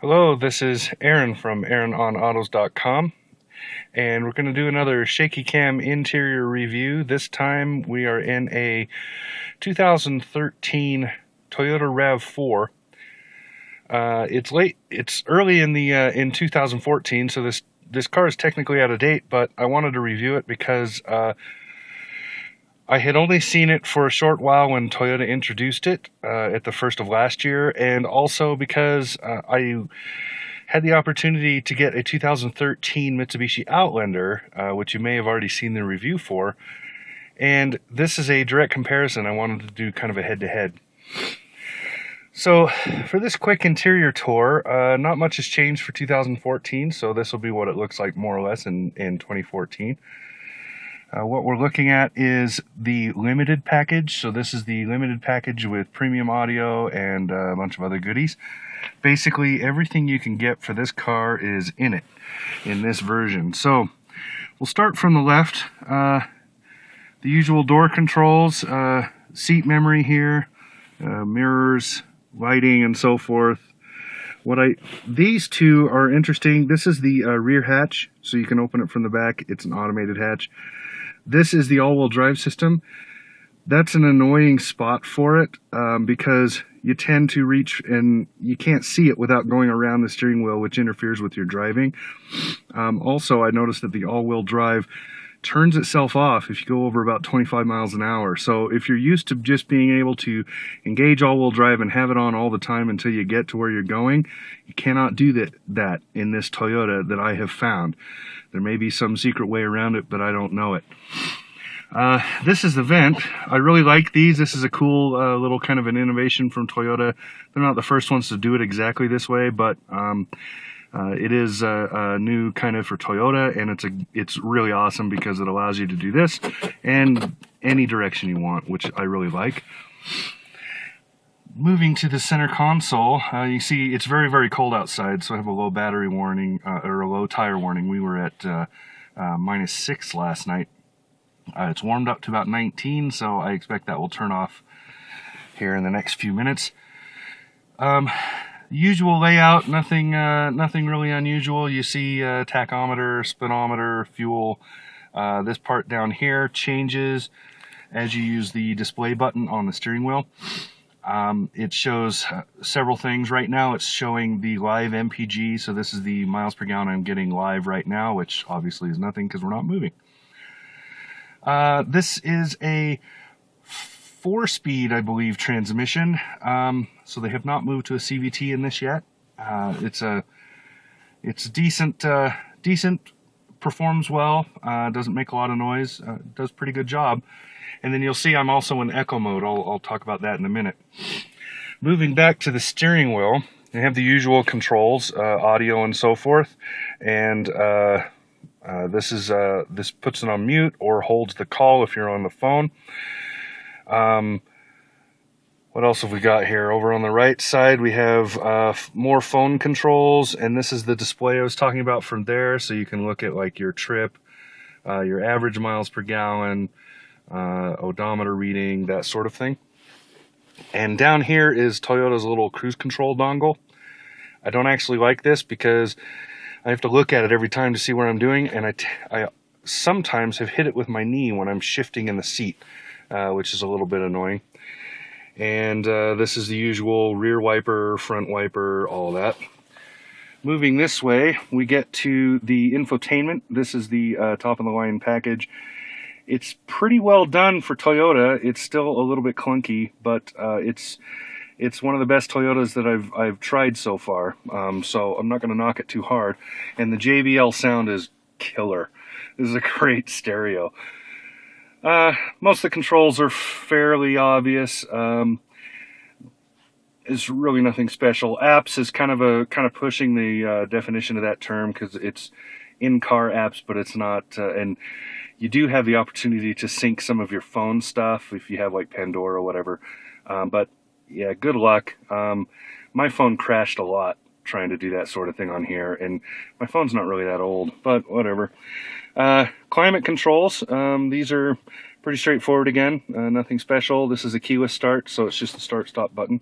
Hello, this is Aaron from AaronOnAutos.com, and we're going to do another shaky cam interior review. This time we are in a 2013 Toyota RAV4. It's early in 2014, so this car is technically out of date, but I wanted to review it because I had only seen it for a short while when Toyota introduced it at the first of last year, and also because I had the opportunity to get a 2013 Mitsubishi Outlander, which you may have already seen the review for, and this is a direct comparison. I wanted to do kind of a head-to-head. So for this quick interior tour, not much has changed for 2014, so this will be what it looks like more or less in 2014. What we're looking at is the limited package. So this is the limited package with premium audio and a bunch of other goodies. Basically everything you can get for this car is in it, in this version. So we'll start from the left. The usual door controls, seat memory here, mirrors, lighting, and so forth. These two are interesting. This is the rear hatch, so you can open it from the back. It's an automated hatch. This is the all-wheel drive system. That's an annoying spot for it because you tend to reach and you can't see it without going around the steering wheel, which interferes with your driving. Also, I noticed that the all-wheel drive turns itself off if you go over about 25 miles an hour. So if you're used to just being able to engage all-wheel drive and have it on all the time until you get to where you're going, you cannot do that in this Toyota that I have found. There may be some secret way around it, but I don't know it. This is the vent. I really like these. This is a cool little kind of an innovation from Toyota. They're not the first ones to do it exactly this way, but it is a new kind of for Toyota, and it's really awesome because it allows you to do this and any direction you want, which I really like. Moving to the center console, you see it's very, very cold outside, so I have a low battery warning, or a low tire warning. We were at -6 last night. It's warmed up to about 19, so I expect that will turn off here in the next few minutes. Usual layout, nothing really unusual. You see tachometer, speedometer, fuel. This part down here changes as you use the display button on the steering wheel. It shows several things. Right now it's showing the live MPG, so this is the miles per gallon I'm getting live right now, which obviously is nothing because we're not moving. This is a 4-speed, I believe, transmission, so they have not moved to a CVT in this yet. It's decent, performs well, doesn't make a lot of noise, does a pretty good job. And then you'll see I'm also in eco mode. I'll talk about that in a minute. Moving back to the steering wheel, they have the usual controls, audio and so forth, and this puts it on mute or holds the call if you're on the phone. What else have we got here? Over on the right side we have more phone controls, and this is the display I was talking about from there, so you can look at like your trip, your average miles per gallon, odometer reading, that sort of thing. And down here is Toyota's little cruise control dongle. I don't actually like this because I have to look at it every time to see where I'm doing, and I sometimes have hit it with my knee when I'm shifting in the seat, which is a little bit annoying. And this is the usual rear wiper, front wiper, all that. Moving this way, we get to the infotainment. This is the top of the line package. It's pretty well done for Toyota. It's still a little bit clunky, but it's one of the best Toyotas that I've tried so far. So I'm not going to knock it too hard. And the JBL sound is killer. This is a great stereo. Most of the controls are fairly obvious. It's really nothing special. Apps is kind of pushing the definition of that term because it's in-car apps, but it's not. And you do have the opportunity to sync some of your phone stuff if you have like Pandora or whatever. But yeah, good luck. My phone crashed a lot trying to do that sort of thing on here, and my phone's not really that old, but whatever. Climate controls, these are pretty straightforward again, nothing special. This is a keyless start, so it's just the start-stop button.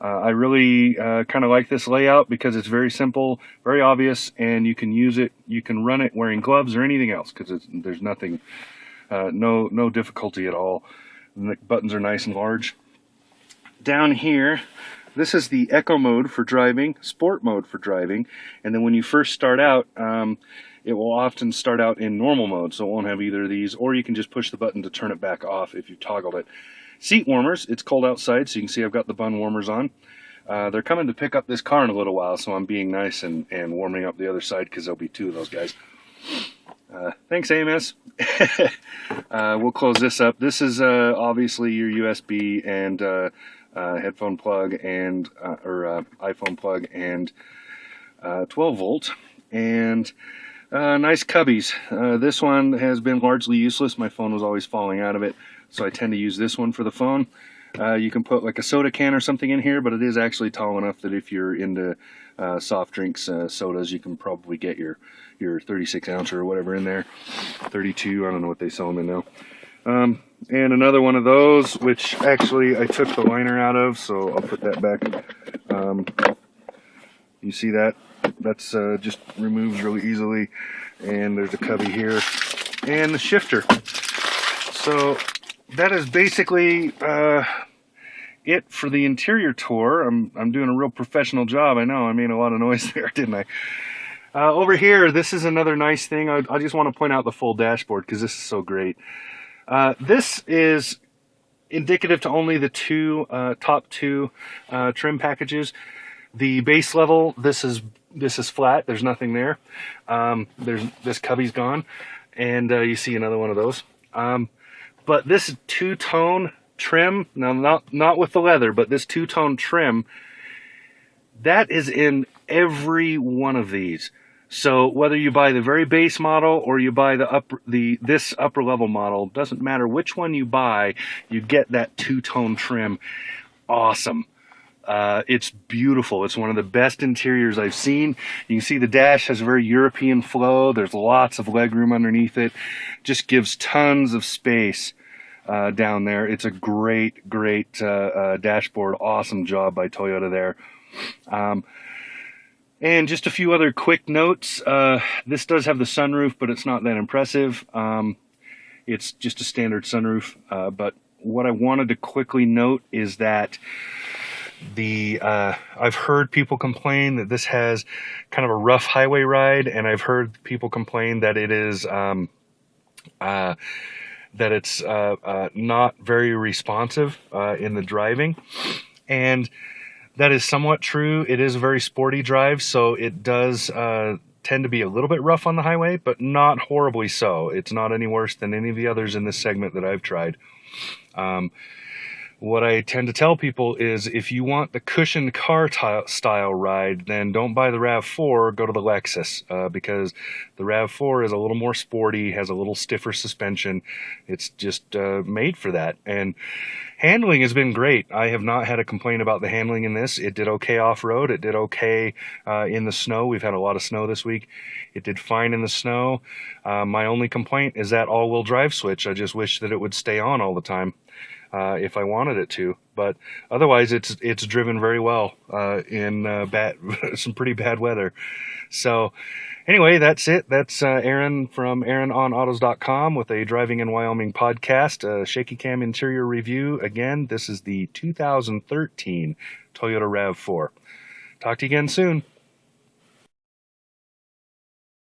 I really kind of like this layout because it's very simple, very obvious, and you can use it. You can run it wearing gloves or anything else because there's nothing, no difficulty at all. And the buttons are nice and large. Down here, this is the Eco mode for driving, Sport mode for driving, and then when you first start out, it will often start out in normal mode, so it won't have either of these, or you can just push the button to turn it back off if you toggled it. Seat warmers, it's cold outside, so you can see I've got the bun warmers on. They're coming to pick up this car in a little while, so I'm being nice and warming up the other side because there'll be two of those guys. Thanks, AMS. We'll close this up. This is obviously your USB and headphone plug and or iPhone plug and 12 volt and nice cubbies. This one has been largely useless. My phone was always falling out of it, so I tend to use this one for the phone. You can put like a soda can or something in here, but it is actually tall enough that if you're into soft drinks, sodas, you can probably get your 36 ounce or whatever in there. 32, I don't know what they sell them in now. And another one of those, which actually I took the liner out of, so I'll put that back. You see that? That's just removes really easily. And there's a cubby here. And the shifter. So that is basically it for the interior tour. I'm doing a real professional job. I know I made a lot of noise there, didn't I? Over here, this is another nice thing. I just want to point out the full dashboard because this is so great. This is indicative to only the top two trim packages. The base level, this is flat. There's nothing there. This cubby's gone, and you see another one of those. But this two-tone trim, now not with the leather, but this two-tone trim, that is in every one of these. So whether you buy the very base model or you buy this upper level model, doesn't matter which one you buy, you get that two-tone trim. Awesome. It's beautiful. It's one of the best interiors I've seen. You can see the dash has a very European flow. There's lots of legroom underneath it. Just gives tons of space down there. It's a great dashboard. Awesome job by Toyota there. And just a few other quick notes. This does have the sunroof, but it's not that impressive. It's just a standard sunroof. But what I wanted to quickly note is that I've heard people complain that this has kind of a rough highway ride, and I've heard people complain that it is not very responsive in the driving, and that is somewhat true. It is a very sporty drive, so it does tend to be a little bit rough on the highway, but not horribly so. It's not any worse than any of the others in this segment that I've tried. What I tend to tell people is if you want the cushioned car style ride, then don't buy the RAV4, go to the Lexus, because the RAV4 is a little more sporty, has a little stiffer suspension. It's just made for that. And handling has been great. I have not had a complaint about the handling in this. It did okay off-road. It did okay in the snow. We've had a lot of snow this week. It did fine in the snow. My only complaint is that all-wheel drive switch. I just wish that it would stay on all the time. If I wanted it to, but otherwise it's driven very well in some pretty bad weather. So anyway, that's it. That's Aaron from AaronOnAutos.com with a Driving in Wyoming podcast, shaky cam interior review. Again, this is the 2013 Toyota RAV4. Talk to you again soon.